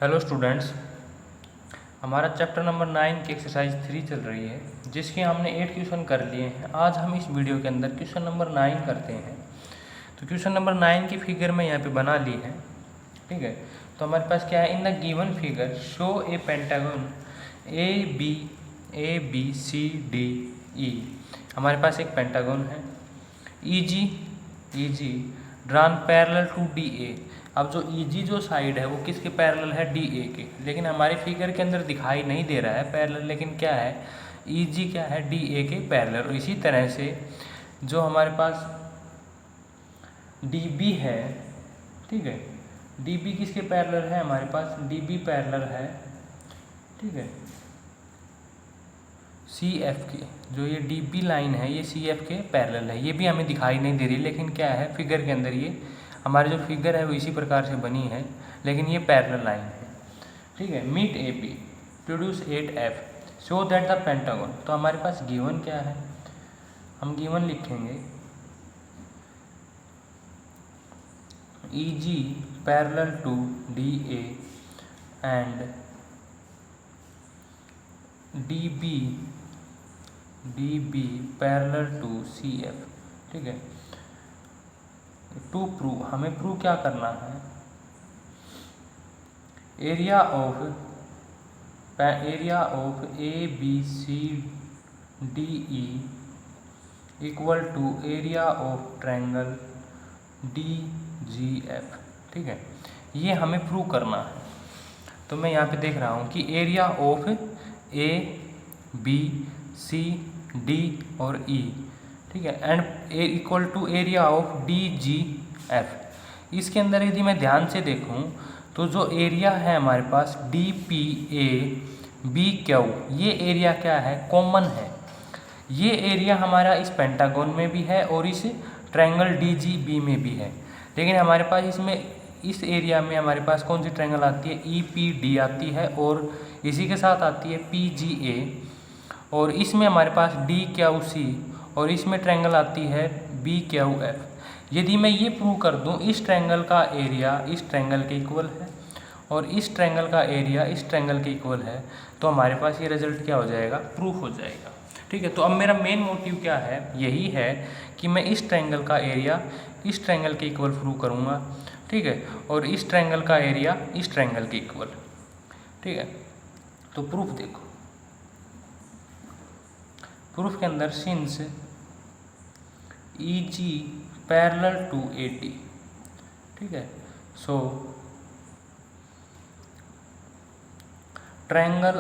Hello students, हमारा chapter number 9 की exercise 3 चल रही है, जिसके हमने 8 क्वेश्चन कर लिए हैं। आज हम इस वीडियो के अंदर क्वेश्चन नंबर 9 करते हैं। तो क्वेश्चन नंबर 9 की फिगर मैं यहाँ पे बना ली है, ठीक है। तो हमारे पास क्या है, in the given figure show a pentagon A B C D E. हमारे पास एक पेंटागन है E G drawn parallel to D A. अब जो ईजी जो साइड है वो किसके पैरेलल है, डी ए के, लेकिन हमारे फिगर के अंदर दिखाई नहीं दे रहा है पैरेलल, लेकिन क्या है, ईजी क्या है, डी ए के पैरेलल। और इसी तरह से जो हमारे पास डी बी है, ठीक है, डी बी किसके पैरेलल है, हमारे पास डी बी पैरेलल है, ठीक है, सी एफ के। जो ये डी बी लाइन है ये सी एफ के पैरेलल है। ये भी हमें दिखाई नहीं दे रही, लेकिन क्या है, फिगर के अंदर ये हमारी जो फिगर है वो इसी प्रकार से बनी है, लेकिन ये पैरेलल लाइन है, ठीक है। Meet A P produce 8 F show that the pentagon. तो हमारे पास गिवन क्या है, हम गिवन लिखेंगे E G parallel to D A and D B parallel to C F, ठीक है। टू प्रूव, हमें प्रूव क्या करना है, area of A B C D E equal to area of triangle D G F, ठीक है। ये हमें प्रूव करना है। तो मैं यहाँ पे देख रहा हूँ कि area of A B C D और ई, ठीक है, and A equal to area of D G F. इसके अंदर यदि मैं ध्यान से देखूं तो जो एरिया है हमारे पास D P A B Q, ये एरिया क्या है, कॉमन है। ये एरिया हमारा इस पेंटागन में भी है और इस ट्रायंगल डी जी बी में भी है, लेकिन हमारे पास इस एरिया में हमारे पास कौन सी ट्रायंगल आती है, ई पी डी आती है, और इसी के साथ आती है पी जी ए, और इसमें हमारे पास डी क्यू सी, और इसमें ट्रायंगल आती है बी क्यू एफ। यदि मैं ये प्रूव कर दूं इस ट्रायंगल का एरिया इस ट्रायंगल के इक्वल है और इस ट्रायंगल का एरिया इस ट्रायंगल के इक्वल है, तो हमारे पास ये रिजल्ट क्या हो जाएगा, प्रूफ हो जाएगा, ठीक है। तो अब मेरा मेन मोटिव क्या है, यही है कि मैं इस ट्रायंगल का एरिया इस ट्रायंगल के इक्वल प्रूव करूँगा, ठीक है, और इस ट्रायंगल का एरिया इस ट्रायंगल के इक्वल, ठीक है। तो प्रूफ देखो, प्रूफ के अंदर since E G parallel to A T, ठीक है, सो ट्रायंगल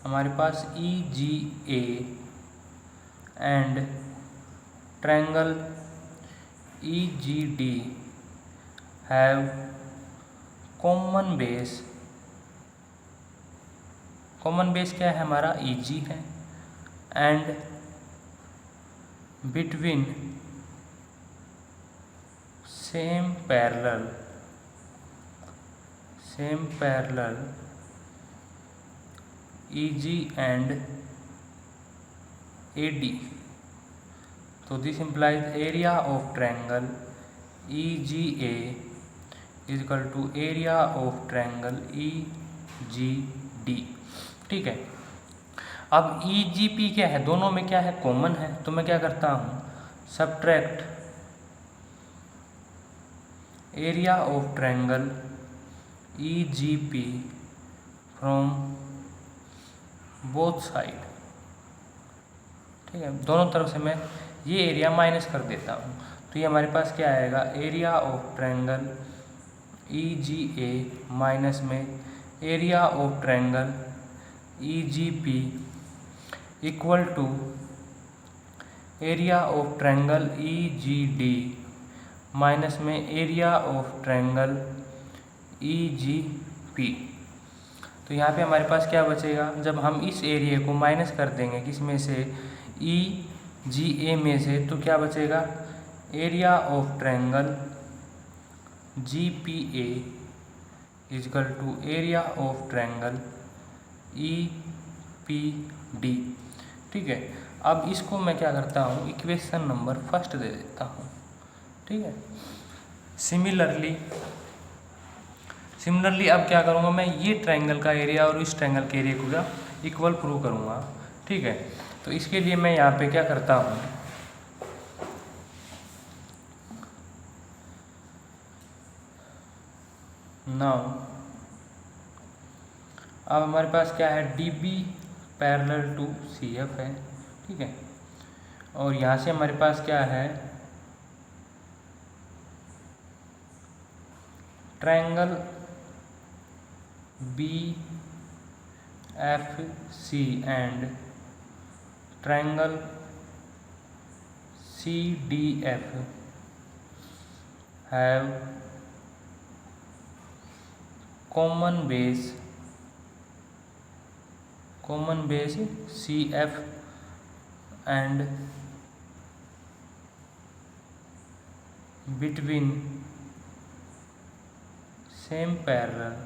हमारे पास E G A and triangle E G D have common base. Common base क्या है, हमारा ई जी है, and between same parallel E G and A D. तो this implies area of triangle E G A is equal to area of triangle E G D, ठीक है। अब ई G P क्या है, दोनों में क्या है, कॉमन है। तो मैं क्या करता हूँ, subtract area of triangle E G P from both side, ठीक है, दोनों तरफ से मैं ये एरिया माइनस कर देता हूँ। तो ये हमारे पास क्या आएगा, area of triangle E G A minus में area of triangle E G P equal to area of triangle E G D minus में area of triangle E G P. तो यहाँ पे हमारे पास क्या बचेगा, जब हम इस एरिया को माइनस कर देंगे किस में से, ई जी ए में से, तो क्या बचेगा, area of triangle G P A equal to area of triangle E P D, ठीक है। अब इसको मैं क्या करता हूँ, इक्वेशन नंबर फर्स्ट दे देता हूँ, ठीक है। सिमिलरली अब क्या करूँगा मैं, ये ट्रायंगल का एरिया और इस ट्रायंगल के एरिया को क्या इक्वल प्रूव करूँगा, ठीक है। तो इसके लिए मैं यहाँ पे क्या करता हूँ, नाउ अब हमारे पास क्या है, D B parallel to C F है, ठीक है। और यहाँ से हमारे पास क्या है, triangle B F C and triangle C D F have common base C F and between same parallel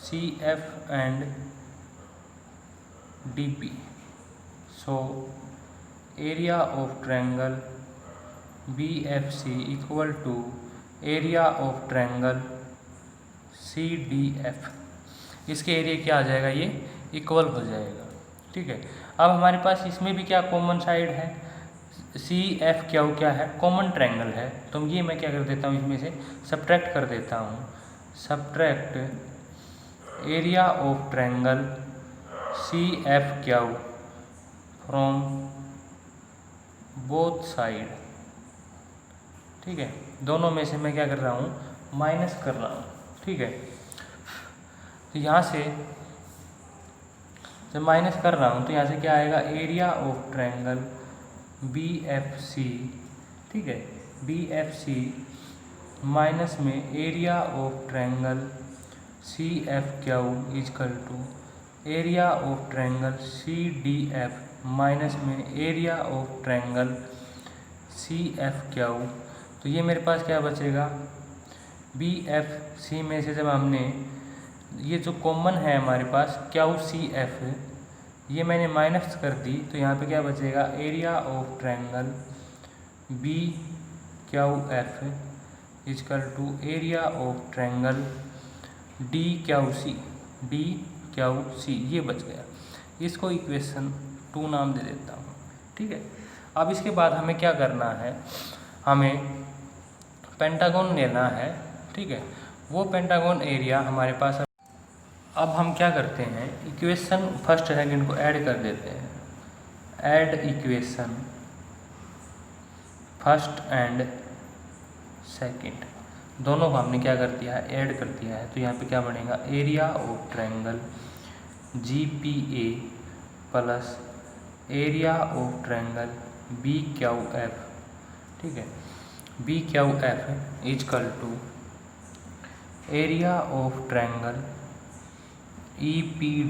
CF and DP. So area of triangle BFC equal to area of triangle CDF. इसके area क्या आ जाएगा, ये equal हो जाएगा, ठीक है। अब हमारे पास इसमें भी क्या कॉमन साइड है, सी एफ क्या है, कॉमन ट्रायंगल है। तो ये मैं क्या कर देता हूँ, इसमें से सब्ट्रैक्ट कर देता हूँ, subtract area of triangle C F from both side, ठीक है। दोनों में से मैं क्या कर रहा हूँ, माइनस कर रहा हूँ, ठीक है। तो यहाँ से जब माइनस कर रहा हूँ तो यहाँ से क्या आएगा, area of triangle B F C, ठीक है, बी एफ सी माइनस में area of triangle C F equal to area of triangle C D F minus में area of triangle C F तो ये मेरे पास क्या बचेगा, बी एफ सी में से जब हमने ये जो कॉमन है हमारे पास सी एफ, ये मैंने माइनस कर दी, तो यहाँ पे क्या बचेगा, area of triangle B F equal to area of triangle D C, ये बच गया। इसको इक्वेशन 2 नाम दे देता हूँ, ठीक है। अब इसके बाद हमें क्या करना है, हमें पेंटागन लेना है, ठीक है। वो पेंटागन एरिया हमारे पास, अब हम क्या करते हैं, इक्वेशन फर्स्ट सेकंड को ऐड कर देते हैं, add equation first and second दोनों को हमने क्या कर दिया है, ऐड कर दिया है। तो यहाँ पे क्या बनेगा, area of triangle G P A plus area of triangle B F, ठीक है, B F equal to area of triangle E P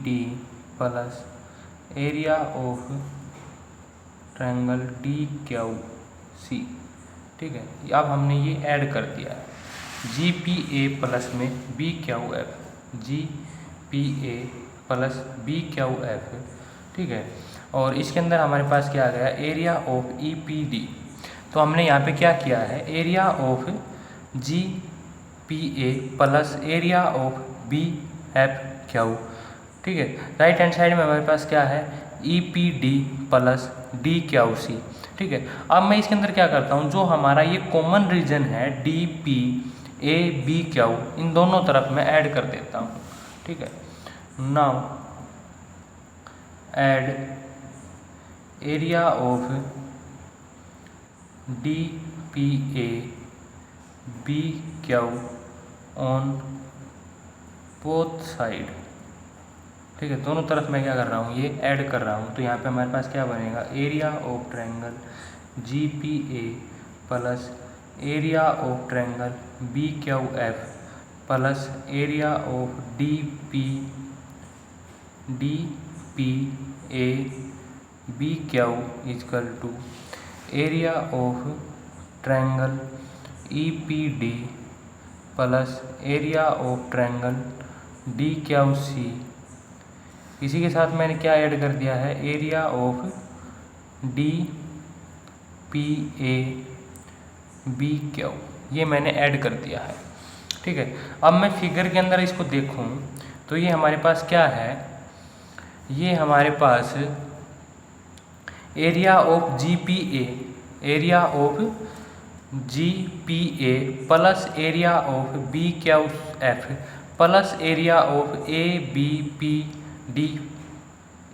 D plus area of triangle D C, ठीक है। अब हमने ये ऐड कर दिया है, जी पी ए प्लस में B F, G P A plus B F, ठीक है। और इसके अंदर हमारे पास क्या आ गया, area of E P D. तो हमने यहाँ पे क्या किया है, area of G P A plus area of B F ठीक है। राइट हैंड साइड में हमारे पास क्या है, E P D plus D C, ठीक है। अब मैं इसके अंदर क्या करता हूँ, जो हमारा ये कॉमन रीजन है D P A be in दोनों तरफ मैं ऐड कर देता हूँ, ठीक है। Now add area of D P A be on both side, ठीक है। दोनों तरफ मैं क्या कर रहा हूँ, ये ऐड कर रहा हूँ। तो यहाँ पे हमारे पास क्या बनेगा, area of triangle G P A plus area of triangle B F plus area of D P A B equal to area of triangle E P D plus area of triangle D C. इसी के साथ मैंने क्या add कर दिया है, area of D P A B Q, ये मैंने ऐड कर दिया है। ठीक है, अब मैं फिगर के अंदर इसको देखूं तो ये हमारे पास क्या है, ये हमारे पास area of G P A, area of G P A plus area of B Q F plus area of A B P D,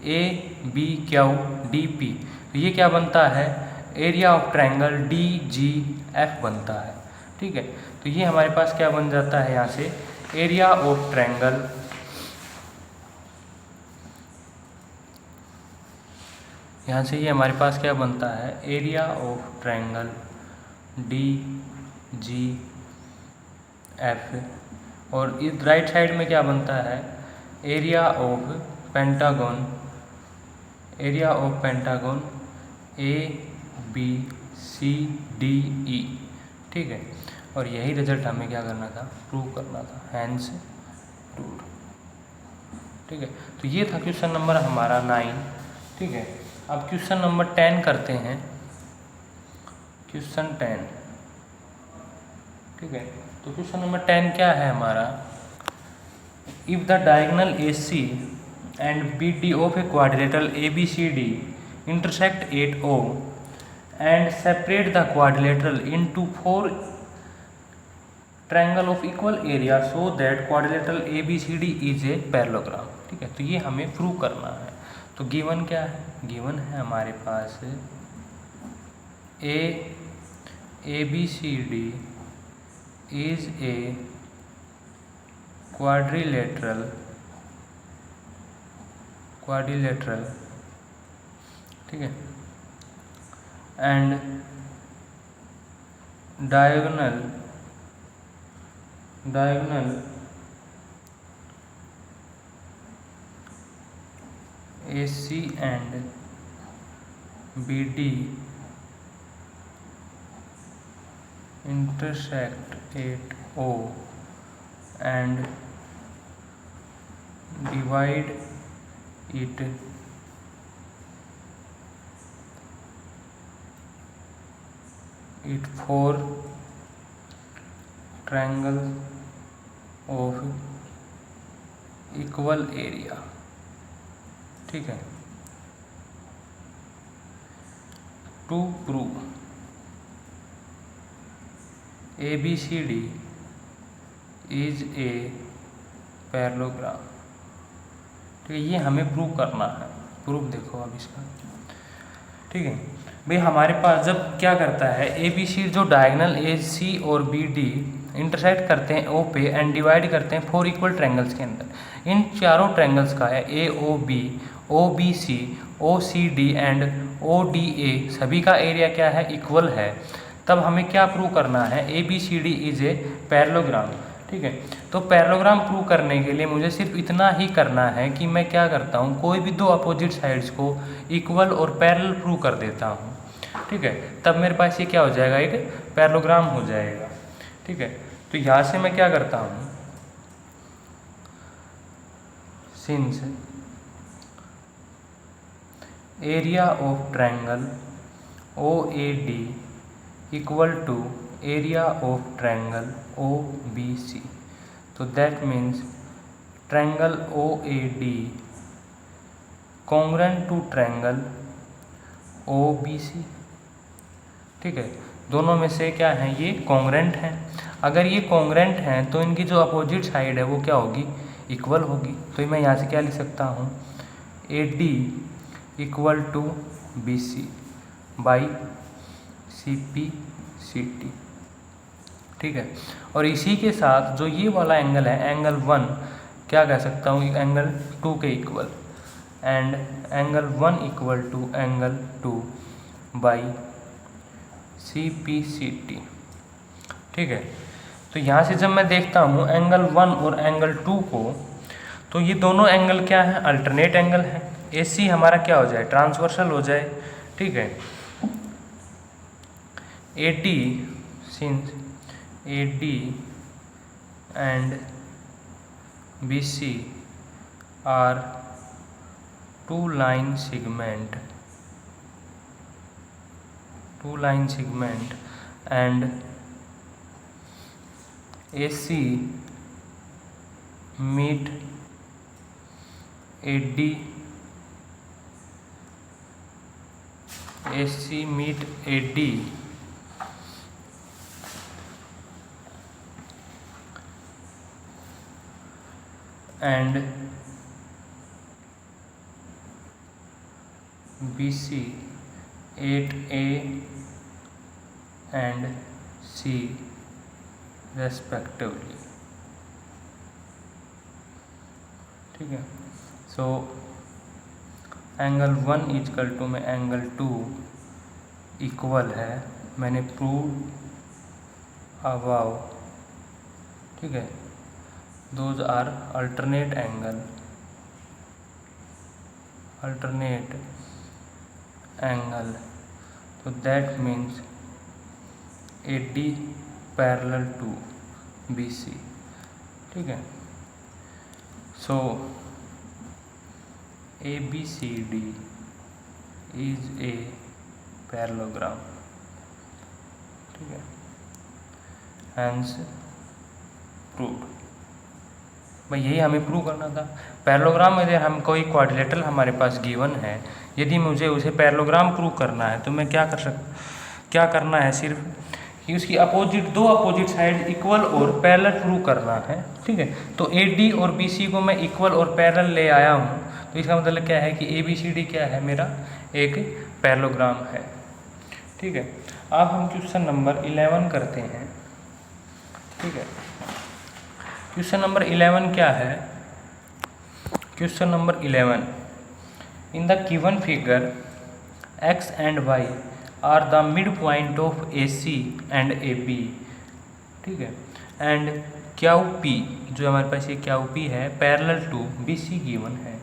A B Q D P, तो ये क्या बनता है, area of triangle D G F बनता है। ठीक है, तो ये हमारे पास क्या बन जाता है यहाँ से, एरिया ऑफ ट्रायंगल, यहाँ से ये हमारे पास क्या बनता है, area of triangle D G F, और इस राइट साइड में क्या बनता है, area of pentagon, area of pentagon A B C D E. ठीक है, और यही रिजल्ट हमें क्या करना था, प्रूव करना था, हैंस रूल। ठीक है, तो ये था क्वेश्चन नंबर हमारा 9। ठीक है, अब क्वेश्चन नंबर 10 करते हैं, क्वेश्चन 10। ठीक है, तो क्वेश्चन नंबर 10 क्या है हमारा, if the diagonal A C and B D of a quadrilateral A B C D intersect at O and separate the quadrilateral into 4 triangle of equal area so that quadrilateral A B C D is a parallelogram. ठीक है, तो ये हमें prove करना है। तो given क्या है, गिवन है हमारे पास A B C D is a quadrilateral, ठीक है, and diagonal AC and BD intersect at O and divide it four triangles of equal area। ठीक है, to prove A B C D is a parallelogram. ठीक है, ये हमें prove करना है। प्रूफ देखो अब इसका। ठीक है भाई, हमारे पास जब क्या करता है, ए बी सी जो डायगोनल ए सी और बी डी इंटरसेक्ट करते हैं ओ पे एंड डिवाइड करते हैं 4 इक्वल ट्रायंगल्स के अंदर। इन चारों ट्रायंगल्स का है A O B, O B C, O C D and O D A, सभी का एरिया क्या है, इक्वल है। तब हमें क्या प्रूव करना है, A B C D is a parallelogram. ठीक है, तो पैरेललोग्राम प्रूव करने के लिए मुझे सिर्फ इतना ही करना है कि मैं क्या करता हूँ, कोई भी दो अपोजिट साइड्स को इक्वल और पैरेलल प्रूव कर देता हूँ। ठीक है, तब मेरे पास ये क्या हो जाएगा, एक पैरेललोग्राम हो जाएगा। ठीक है, तो यहाँ से मैं क्या करता हूँ, since area of triangle O A D equal to area of triangle O B C, तो that means triangle O A D congruent to triangle O B C. ठीक है, दोनों में से क्या है, ये कॉन्ग्रुएंट हैं। अगर ये कॉन्ग्रुएंट हैं तो इनकी जो अपोजिट साइड है वो क्या होगी, इक्वल होगी। तो मैं यहाँ से क्या लिख सकता हूँ, A D equal to B C by C P C T. ठीक है, और इसी के साथ जो ये वाला एंगल है, एंगल 1 क्या कह सकता हूँ, एंगल 2 के equal, and angle 1 equal to angle 2 by C P C T. ठीक है, तो यहाँ से जब मैं देखता हूँ एंगल 1 और एंगल 2 को, तो ये दोनों एंगल क्या है, अल्टरनेट एंगल है। ए सी हमारा क्या हो जाए, ट्रांसवर्सल हो जाए। ठीक है, A D since A D and B C are two line segment and AC meet AD AC meet AD and BC 8A and C respectively। ठीक है, सो एंगल 1 इक्वल टू में एंगल 2 इक्वल है, मैंने prove above. ठीक है, those are alternate angle तो that means AD parallel to BC। ठीक है, so ABCD is a parallelogram. ठीक है, हैंस प्रूव्ड। भाई यही हमें प्रूव करना था। पैरेललोग्राम में हम कोई क्वाड्रिलेटरल हमारे पास गिवन है, यदि मुझे उसे पैरेललोग्राम प्रूव करना है तो मैं क्या करना है, सिर्फ कि उसकी दो अपोजिट साइड इक्वल और पैरेलल प्रूव करना है। ठीक है, तो AD और BC को मैं इक्वल और पैरेलल ले आया हूँ, तो इसका मतलब क्या है कि ABCD क्या है, मेरा एक पैरेललोग्राम है। ठीक है, अब हम क्वेश्चन नंबर 11 करते हैं। ठीक है, क्वेश्चन नंबर 11 क्या है? Question number 11, in the given figure x and y are the mid point of AC and AB। ठीक है, एंड क्यू पी, जो हमारे पास ये क्यू पी है, पैरेलल टू BC गिवन है।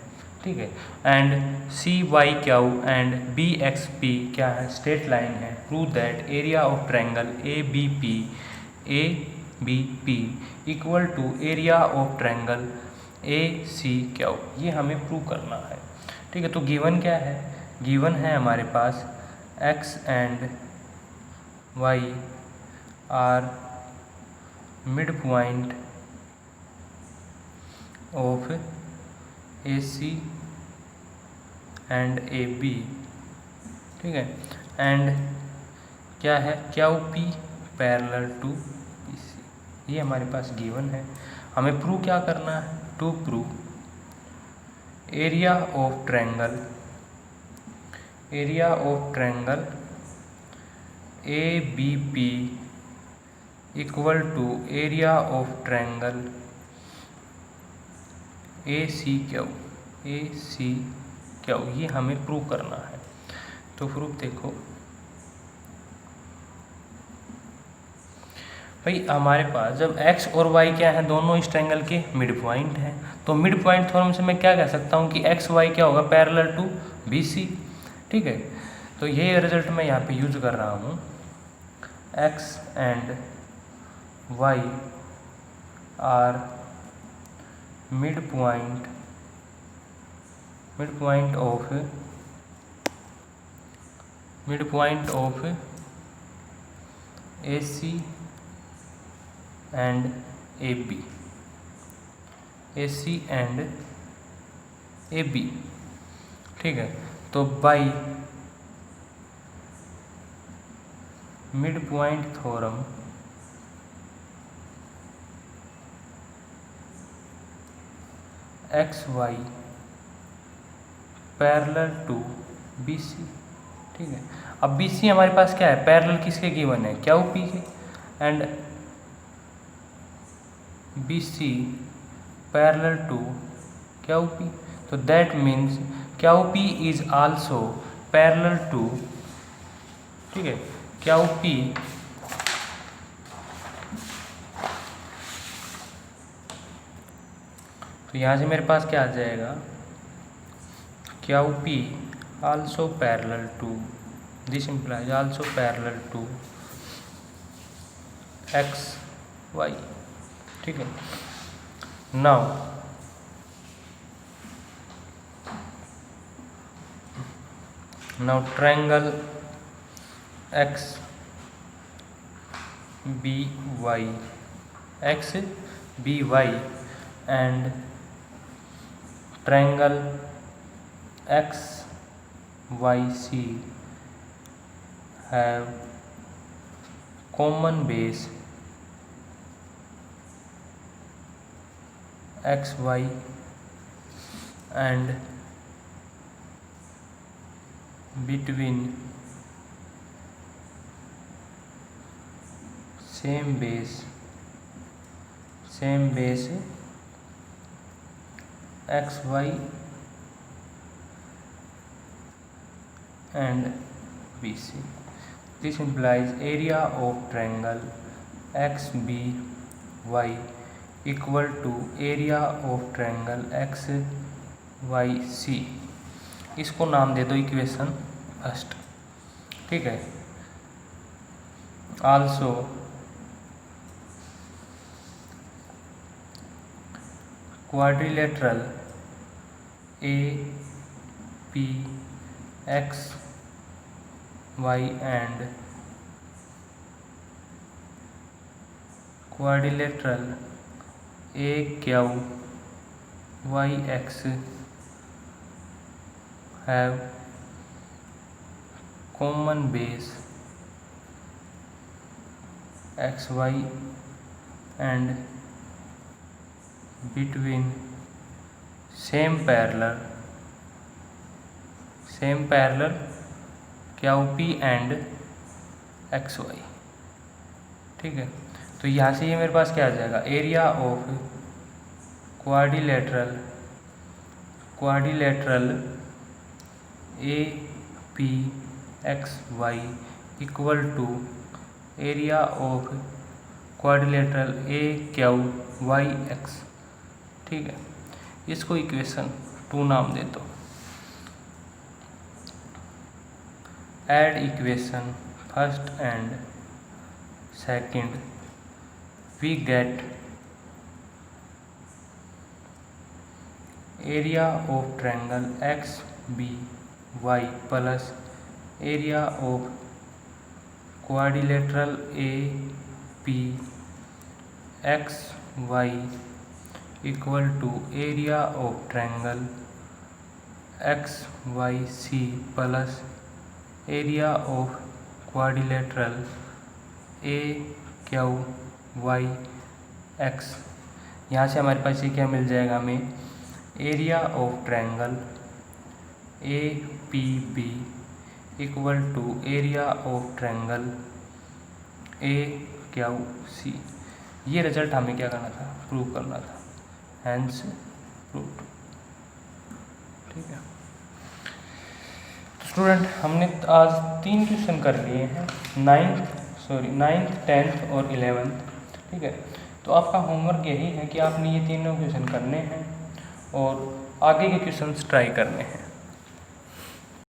ठीक है, एंड CYQ एंड BXP क्या है, स्ट्रेट लाइन है। Prove that area of triangle ABP equal to area of triangle ACQ। ये हमें प्रूव करना है। ठीक है, तो गिवन क्या है? गिवन है हमारे पास x and y are mid point of AC and AB। ठीक है, एंड क्या है, QP पैरेलल टू BC। ये हमारे पास गिवन है। हमें प्रूव क्या करना है? To prove area of triangle ABP equal to area of triangle ACQ। ये हमें प्रूव करना है। तो प्रूफ देखो भाई, हमारे पास जब x और y क्या है, दोनों इस ट्रायंगल के मिड पॉइंट हैं, तो मिड पॉइंट थ्योरम से मैं क्या कह सकता हूँ कि x y क्या होगा, पैरेलल टू BC। ठीक है, तो ये रिजल्ट मैं यहाँ पे यूज कर रहा हूँ। x and y are mid point of AC and AB। ठीक है, तो by mid point theorem XY parallel to BC। ठीक है, अब BC हमारे पास क्या है, पैरेलल किसके गिवन है, QP के, and BC parallel to QP। तो that means QP is also parallel to, ठीक है, QP तो यहाँ से मेरे पास क्या आ जाएगा, QP also parallel to, this implies also parallel to XY। ठीक है, now triangle B Y, X B Y and triangle X Y C have common base X Y and between same base xy and BC. This implies area of triangle XBY equal to area of triangle XYC. इसको नाम दे दो equation first, ठीक है। Also quadrilateral APXY and quadrilateral AQYX have common base XY and between same parallel QP and XY, ठीक है। तो यहाँ से ये मेरे पास क्या आ जाएगा, area of quadrilateral APXY equal to area of quadrilateral AQYX, ठीक है। इसको इक्वेशन 2 नाम दे दो। Add equation first and second, we get area of triangle XBY plus area of quadrilateral APXY equal to area of triangle XYC plus area of quadrilateral AQYX। यहाँ से हमारे पास ये क्या मिल जाएगा, हमें area of triangle APB equal to area of triangle AQC। ये रिजल्ट हमें क्या करना था, प्रूव करना था, हैंस प्रूव्ड, ठीक है। तो स्टूडेंट हमने आज 3 क्वेश्चन कर लिए हैं, 9th, 10th और 11th, ठीक है। तो आपका होमवर्क यही है कि आपने ये तीनों क्वेश्चन करने हैं और आगे के क्वेश्चंस ट्राई करने हैं।